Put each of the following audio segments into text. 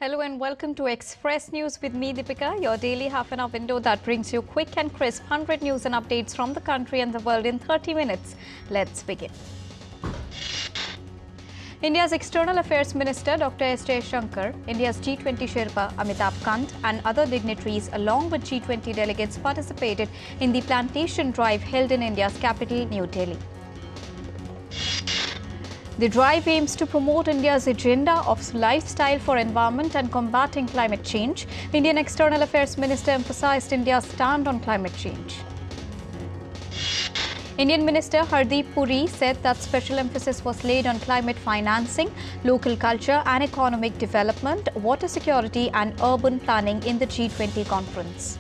Hello and welcome to Express News with me, Deepika, your daily half-an-hour window that brings you quick and crisp 100 news and updates from the country and the world in 30 minutes. Let's begin. India's External Affairs Minister Dr. S. Jaishankar, India's G20 Sherpa Amitabh Kant and other dignitaries along with G20 delegates participated in the plantation drive held in India's capital, New Delhi. The drive aims to promote India's agenda of lifestyle for environment and combating climate change. Indian External Affairs Minister emphasized India's stand on climate change. Indian Minister Hardeep Puri said that special emphasis was laid on climate financing, local culture and economic development, water security and urban planning in the G20 conference.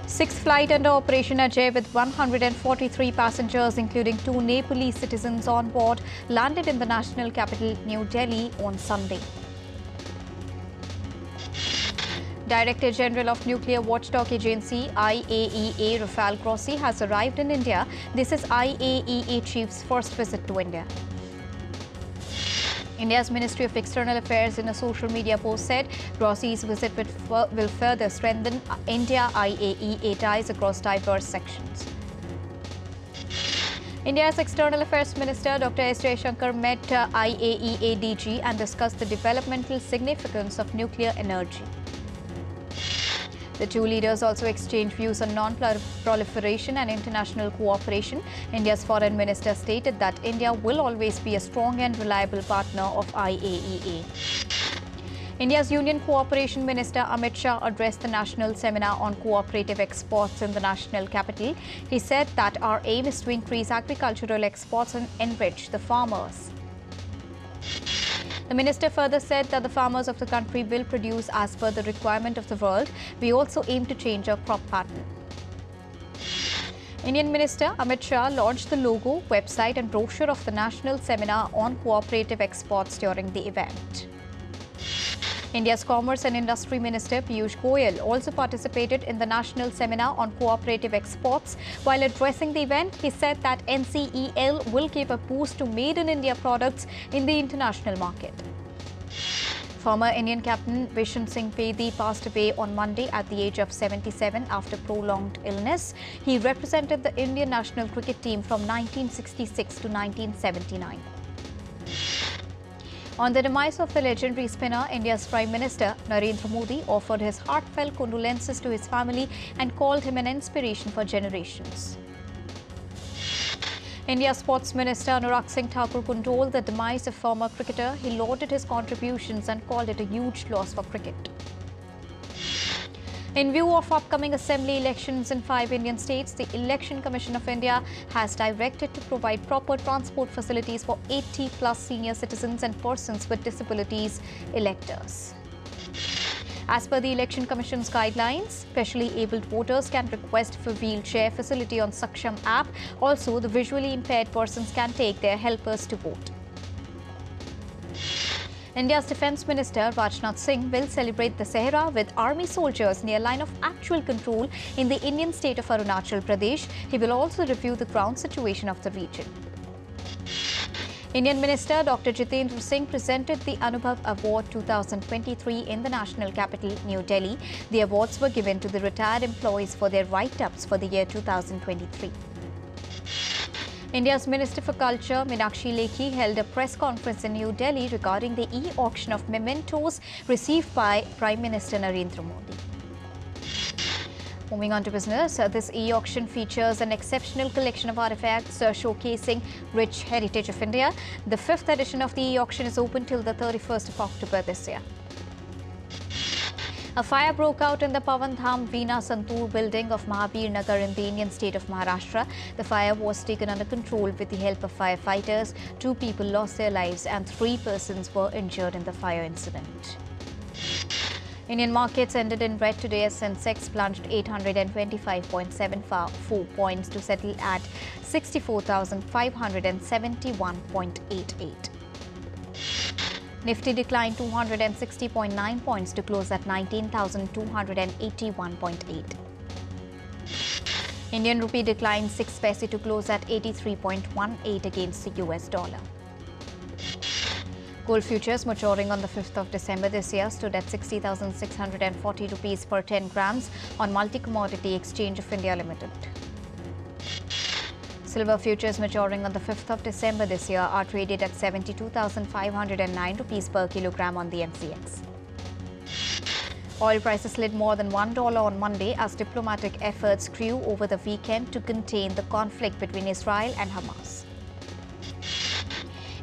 Sixth flight under Operation Ajay with 143 passengers, including 2 Nepalese citizens on board, landed in the national capital, New Delhi, on Sunday. Director General of Nuclear Watchdog Agency IAEA Rafael Grossi has arrived in India. This is IAEA Chief's first visit to India. India's Ministry of External Affairs in a social media post said Grossi's visit will further strengthen India-IAEA ties across diverse sections. India's External Affairs Minister Dr. S. Jaishankar met IAEA DG and discussed the developmental significance of nuclear energy. The two leaders also exchanged views on non-proliferation and international cooperation. India's Foreign Minister stated that India will always be a strong and reliable partner of IAEA. India's Union Cooperation Minister Amit Shah addressed the national seminar on cooperative exports in the national capital. He said that our aim is to increase agricultural exports and enrich the farmers. The minister further said that the farmers of the country will produce as per the requirement of the world. We also aim to change our crop pattern. Indian Minister Amit Shah launched the logo, website and brochure of the National Seminar on Cooperative Exports during the event. India's Commerce and Industry Minister Piyush Goyal also participated in the National Seminar on Cooperative Exports. While addressing the event, he said that NCEL will give a boost to Made in India products in the international market. Former Indian captain Vishen Singh Bedi passed away on Monday at the age of 77 after prolonged illness. He represented the Indian national cricket team from 1966 to 1979. On the demise of the legendary spinner, India's Prime Minister Narendra Modi offered his heartfelt condolences to his family and called him an inspiration for generations. India's Sports Minister Anurag Singh Thakur condoled the demise of former cricketer. He lauded his contributions and called it a huge loss for cricket. In view of upcoming assembly elections in 5 Indian states, the Election Commission of India has directed to provide proper transport facilities for 80+ senior citizens and persons with disabilities electors. As per the Election Commission's guidelines, specially abled voters can request for wheelchair facility on Saksham app. Also, the visually impaired persons can take their helpers to vote. India's Defence Minister Rajnath Singh will celebrate the Sahara with army soldiers near line of actual control in the Indian state of Arunachal Pradesh. He will also review the ground situation of the region. Indian Minister Dr. Jitendra Singh presented the Anubhav Award 2023 in the national capital, New Delhi. The awards were given to the retired employees for their write-ups for the year 2023. India's Minister for Culture, Meenakshi Lekhi, held a press conference in New Delhi regarding the e-auction of mementos received by Prime Minister Narendra Modi. Moving on to business, this e-auction features an exceptional collection of artifacts showcasing rich heritage of India. The 5th edition of the e-auction is open till the 31st of October this year. A fire broke out in the Pavan Dham Veena Santur building of Mahabir Nagar in the Indian state of Maharashtra. The fire was taken under control with the help of firefighters. 2 people lost their lives and 3 persons were injured in the fire incident. Indian markets ended in red today as Sensex plunged 825.74 points to settle at 64,571.88. Nifty declined 260.9 points to close at 19,281.8. Indian rupee declined 6 paise to close at 83.18 against the US dollar. Gold futures maturing on the 5th of December this year stood at 60,640 rupees per 10 grams on Multi-Commodity Exchange of India Limited. Silver futures maturing on the 5th of December this year are traded at 72,509 rupees per kilogram on the MCX. Oil prices slid more than $1 on Monday as diplomatic efforts grew over the weekend to contain the conflict between Israel and Hamas.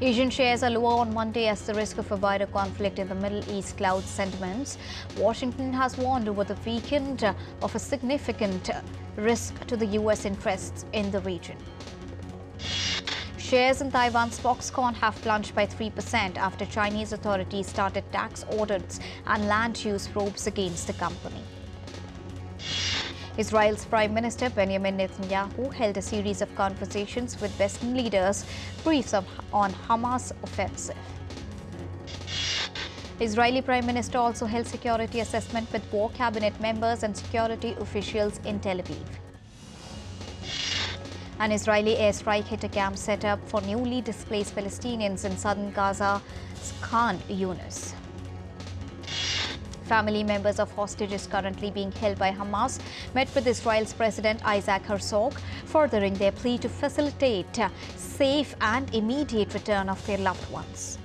Asian shares are lower on Monday as the risk of a wider conflict in the Middle East clouds sentiments. Washington has warned over the weekend of a significant risk to the U.S. interests in the region. Shares in Taiwan's Foxconn have plunged by 3% after Chinese authorities started tax audits and land use probes against the company. Israel's Prime Minister Benjamin Netanyahu held a series of conversations with Western leaders, briefs on Hamas offensive. Israeli Prime Minister also held security assessment with war cabinet members and security officials in Tel Aviv. An Israeli airstrike hit a camp set up for newly displaced Palestinians in southern Gaza's Khan Yunis. Family members of hostages currently being held by Hamas met with Israel's President Isaac Herzog, furthering their plea to facilitate safe and immediate return of their loved ones.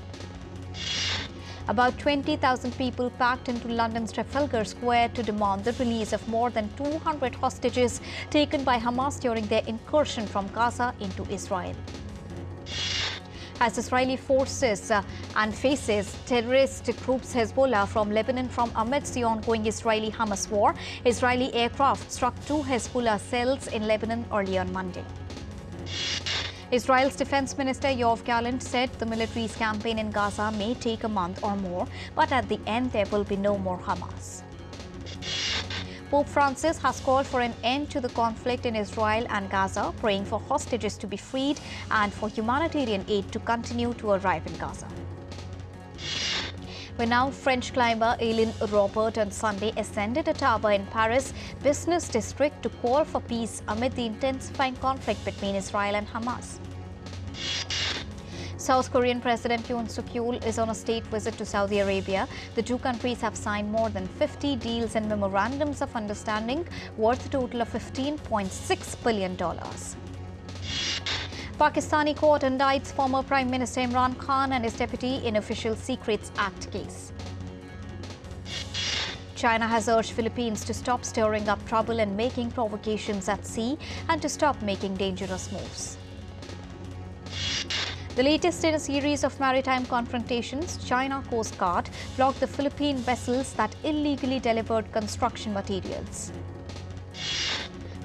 About 20,000 people packed into London's Trafalgar Square to demand the release of more than 200 hostages taken by Hamas during their incursion from Gaza into Israel. As Israeli forces and faces terrorist groups Hezbollah from Lebanon amidst the ongoing Israeli-Hamas war, Israeli aircraft struck 2 Hezbollah cells in Lebanon early on Monday. Israel's Defense Minister Yoav Gallant said the military's campaign in Gaza may take a month or more, but at the end there will be no more Hamas. Pope Francis has called for an end to the conflict in Israel and Gaza, praying for hostages to be freed and for humanitarian aid to continue to arrive in Gaza. Renowned French climber Hélène Robert on Sunday ascended a tower in Paris' business district to call for peace amid the intensifying conflict between Israel and Hamas. South Korean President Yoon Suk-yeol is on a state visit to Saudi Arabia. The two countries have signed more than 50 deals and memorandums of understanding worth a total of $15.6 billion. Pakistani court indicts former Prime Minister Imran Khan and his deputy in Official Secrets Act case. China has urged Philippines to stop stirring up trouble and making provocations at sea and to stop making dangerous moves. The latest in a series of maritime confrontations, China Coast Guard blocked the Philippine vessels that illegally delivered construction materials.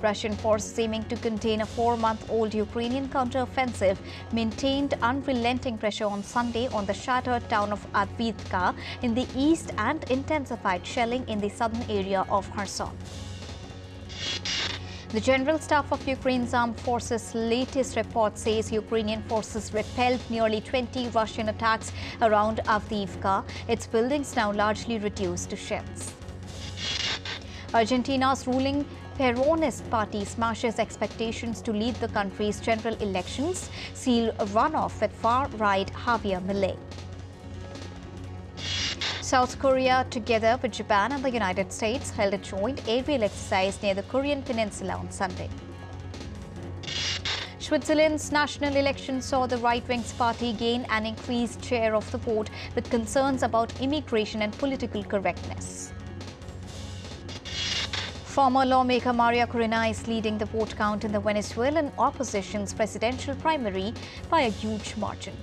Russian forces aiming to contain a 4-month-old Ukrainian counter-offensive maintained unrelenting pressure on Sunday on the shattered town of Avdiivka in the east and intensified shelling in the southern area of Kherson. The General Staff of Ukraine's Armed Forces' latest report says Ukrainian forces repelled nearly 20 Russian attacks around Avdiivka, its buildings now largely reduced to shells. Argentina's ruling Peronist party smashes expectations to lead the country's general elections, seal a runoff with far-right Javier Milei. South Korea, together with Japan and the United States, held a joint aerial exercise near the Korean peninsula on Sunday. Switzerland's national election saw the right-wing party gain an increased share of the vote with concerns about immigration and political correctness. Former lawmaker Maria Corina is leading the vote count in the Venezuelan opposition's presidential primary by a huge margin.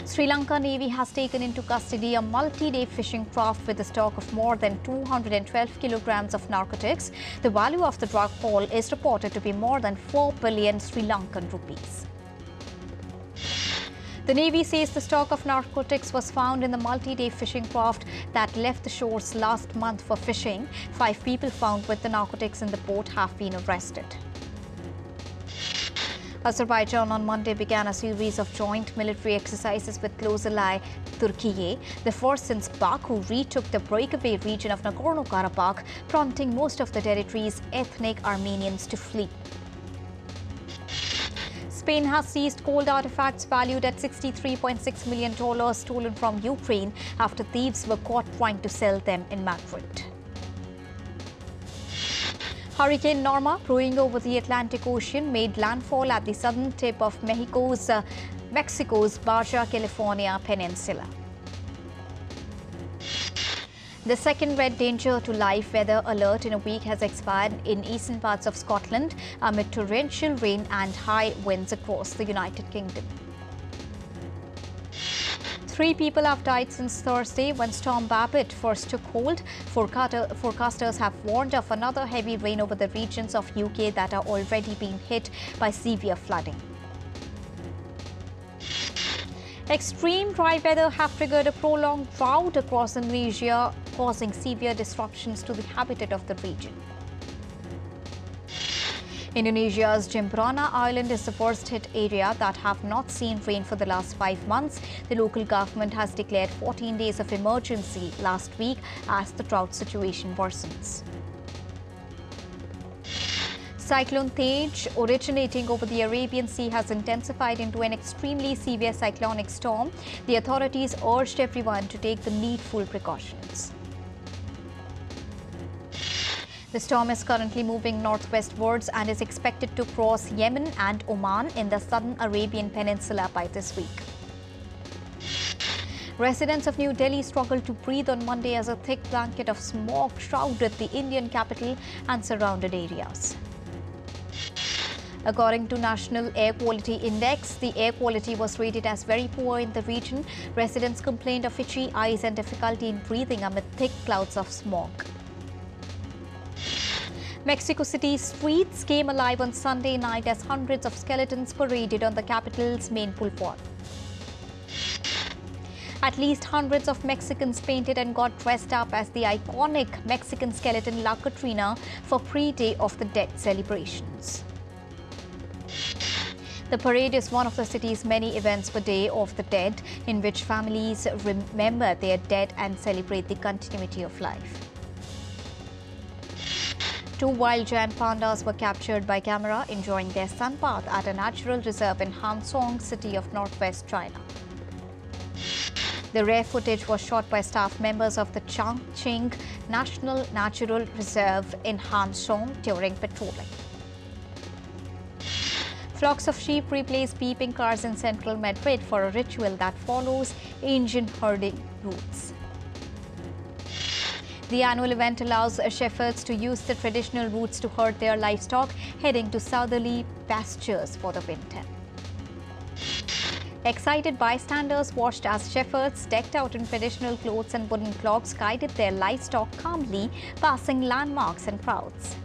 Sri Lanka Navy has taken into custody a multi-day fishing craft with a stock of more than 212 kilograms of narcotics. The value of the drug haul is reported to be more than 4 billion Sri Lankan rupees. The Navy says the stock of narcotics was found in the multi-day fishing craft that left the shores last month for fishing. 5 people found with the narcotics in the boat have been arrested. Azerbaijan on Monday began a series of joint military exercises with close ally Turkey, the first since Baku retook the breakaway region of Nagorno-Karabakh, prompting most of the territory's ethnic Armenians to flee. Spain has seized gold artifacts valued at $63.6 million stolen from Ukraine after thieves were caught trying to sell them in Madrid. Hurricane Norma, brewing over the Atlantic Ocean, made landfall at the southern tip of Mexico's Baja California peninsula. The second red danger to life weather alert in a week has expired in eastern parts of Scotland amid torrential rain and high winds across the United Kingdom. 3 people have died since Thursday when Storm Babbitt first took hold. Forecasters have warned of another heavy rain over the regions of UK that are already being hit by severe flooding. Extreme dry weather have triggered a prolonged drought across Indonesia, causing severe disruptions to the habitat of the region. Indonesia's Jembrana Island is the worst hit area that have not seen rain for the last 5 months. The local government has declared 14 days of emergency last week as the drought situation worsens. Cyclone Tej, originating over the Arabian Sea, has intensified into an extremely severe cyclonic storm. The authorities urged everyone to take the needful precautions. The storm is currently moving northwestwards and is expected to cross Yemen and Oman in the southern Arabian Peninsula by this week. Residents of New Delhi struggled to breathe on Monday as a thick blanket of smog shrouded the Indian capital and surrounded areas. According to National Air Quality Index, the air quality was rated as very poor in the region. Residents complained of itchy eyes and difficulty in breathing amid thick clouds of smog. Mexico City's streets came alive on Sunday night as hundreds of skeletons paraded on the capital's main boulevard. At least hundreds of Mexicans painted and got dressed up as the iconic Mexican skeleton La Catrina for pre-Day of the Dead celebrations. The parade is one of the city's many events for Day of the Dead, in which families remember their dead and celebrate the continuity of life. 2 wild giant pandas were captured by camera enjoying their sunbath at a natural reserve in Hansong city of northwest China. The rare footage was shot by staff members of the Changqing National Natural Reserve in Hansong during patrolling. Flocks of sheep replace beeping cars in central Madrid for a ritual that follows ancient herding routes. The annual event allows shepherds to use the traditional routes to herd their livestock, heading to southerly pastures for the winter. Excited bystanders watched as shepherds, decked out in traditional clothes and wooden clogs, guided their livestock calmly, passing landmarks and crowds.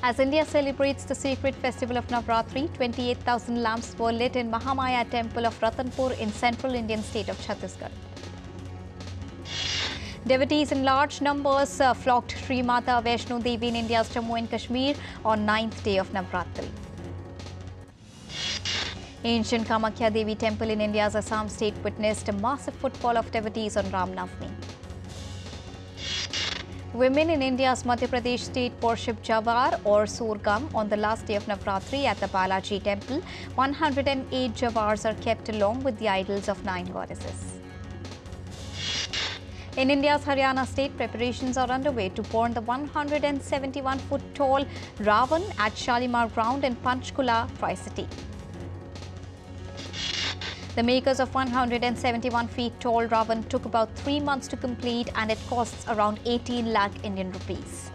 As India celebrates the sacred festival of Navratri, 28,000 lamps were lit in Mahamaya temple of Ratanpur in central Indian state of Chhattisgarh. Devotees in large numbers flocked Sri Mata Vaishno Devi in India's Jammu and Kashmir on 9th day of Navratri. Ancient Kamakhya Devi temple in India's Assam state witnessed a massive footfall of devotees on Ram Navami. Women in India's Madhya Pradesh state worship Jawar or Sorghum on the last day of Navratri at the Balaji temple. 108 Jawars are kept along with the idols of 9 goddesses. In India's Haryana state, preparations are underway to burn the 171-foot-tall Ravan at Shalimar Ground in Panchkula, Tri-City. The makers of 171 feet tall Ravan took about 3 months to complete, and it costs around 18 lakh Indian rupees.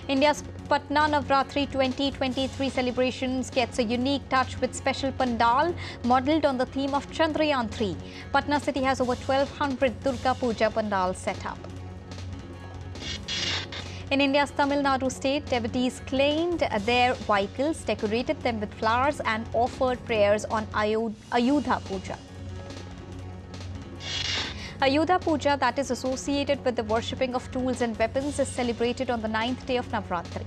India's Patna Navratri 2023 celebrations gets a unique touch with special pandal modelled on the theme of Chandrayaan 3. Patna city has over 1,200 Durga Puja pandals set up. In India's Tamil Nadu state, devotees cleaned their vehicles, decorated them with flowers and offered prayers on Ayudha Puja. Ayudha Puja, that is associated with the worshipping of tools and weapons, is celebrated on the 9th day of Navratri.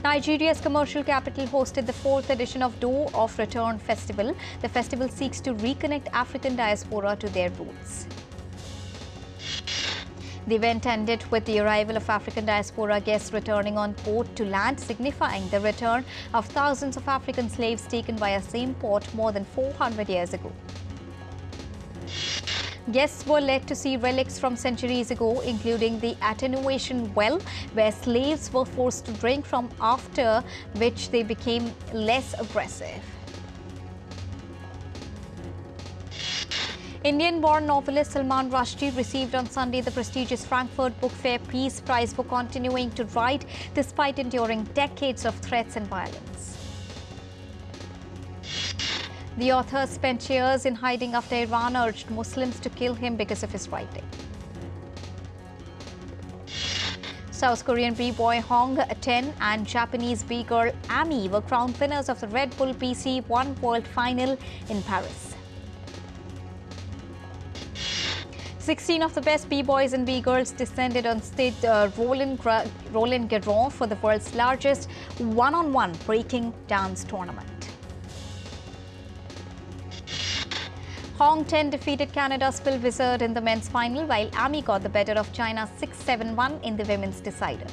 Nigeria's commercial capital hosted the 4th edition of Door of Return Festival. The festival seeks to reconnect African diaspora to their roots. The event ended with the arrival of African diaspora guests returning on boat to land, signifying the return of thousands of African slaves taken via same port more than 400 years ago. Guests were led to see relics from centuries ago, including the attenuation well, where slaves were forced to drink from, after which they became less aggressive. Indian-born novelist Salman Rushdie received on Sunday the prestigious Frankfurt Book Fair Peace Prize for continuing to write despite enduring decades of threats and violence. The author spent years in hiding after Iran urged Muslims to kill him because of his writing. South Korean b-boy Hong 10 and Japanese b-girl Ami were crowned winners of the Red Bull PC One World Final in Paris. 16 of the best b-boys and b-girls descended on stage Roland Garros for the world's largest one-on-one breaking dance tournament. Hong 10 defeated Canada's Phil Wizard in the men's final, while Ami got the better of China's 6-7-1 in the women's decider.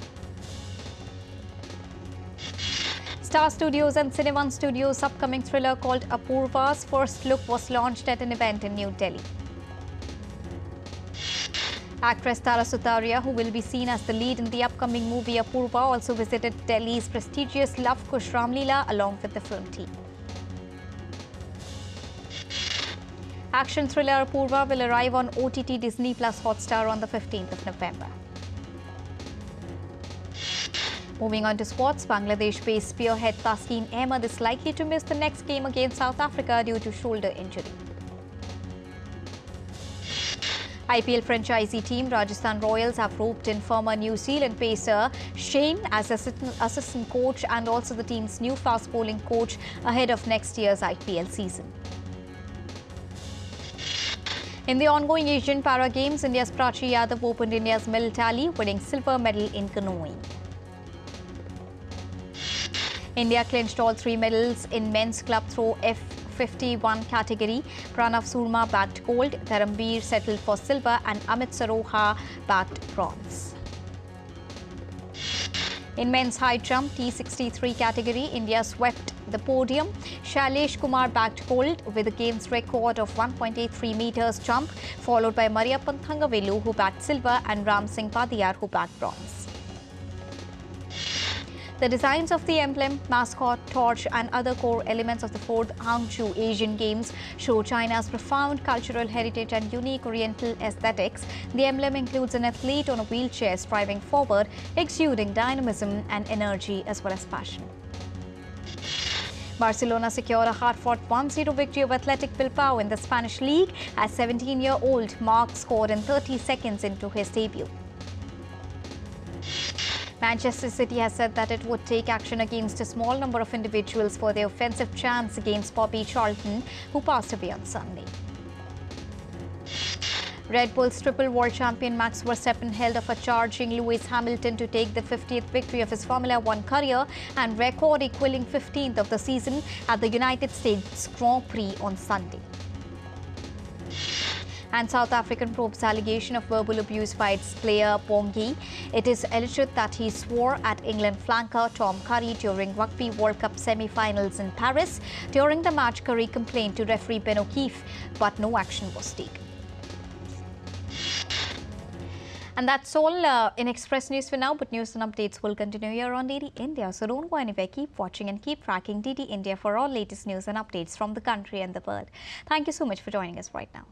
Star Studios and Cineone Studios' upcoming thriller called Apurva's first look was launched at an event in New Delhi. Actress Tara Sutaria, who will be seen as the lead in the upcoming movie Apurva, also visited Delhi's prestigious Love Kush Ramlila along with the film team. Action thriller Apurva will arrive on OTT Disney Plus Hotstar on the 15th of November. Moving on to sports, Bangladesh-based spearhead Taskin Ahmed is likely to miss the next game against South Africa due to shoulder injury. IPL franchisee team Rajasthan Royals have roped in former New Zealand pacer Shane as assistant coach and also the team's new fast bowling coach ahead of next year's IPL season. In the ongoing Asian Para Games, India's Prachi Yadav opened India's medal tally, winning silver medal in canoeing. India clinched all 3 medals in men's club throw F51 category. Pranav Surma bagged gold, Dharambir settled for silver and Amit Saroha bagged bronze. In men's high jump T63 category, India swept the podium. Shailesh Kumar bagged gold with a games record of 1.83 meters jump, followed by Mariappan Thangavelu who bagged silver and Ram Singh Padiyar who bagged bronze. The designs of the emblem, mascot, torch and other core elements of the 4th Hangzhou Asian Games show China's profound cultural heritage and unique Oriental aesthetics. The emblem includes an athlete on a wheelchair striving forward, exuding dynamism and energy as well as passion. Barcelona secured a hard-fought 1-0 victory over Athletic Bilbao in the Spanish league as 17-year-old Marc scored in 30 seconds into his debut. Manchester City has said that it would take action against a small number of individuals for their offensive chants against Bobby Charlton, who passed away on Sunday. Red Bull's triple world champion Max Verstappen held off a charging Lewis Hamilton to take the 50th victory of his Formula One career and record-equaling 15th of the season at the United States Grand Prix on Sunday. And South African probes allegation of verbal abuse by its player Pongi. It is alleged that he swore at England flanker Tom Curry during Rugby World Cup semi-finals in Paris. During the match, Curry complained to referee Ben O'Keefe, but no action was taken. And that's all in Express News for now, but news and updates will continue here on DD India. So don't go anywhere, keep watching and keep tracking DD India for all latest news and updates from the country and the world. Thank you so much for joining us right now.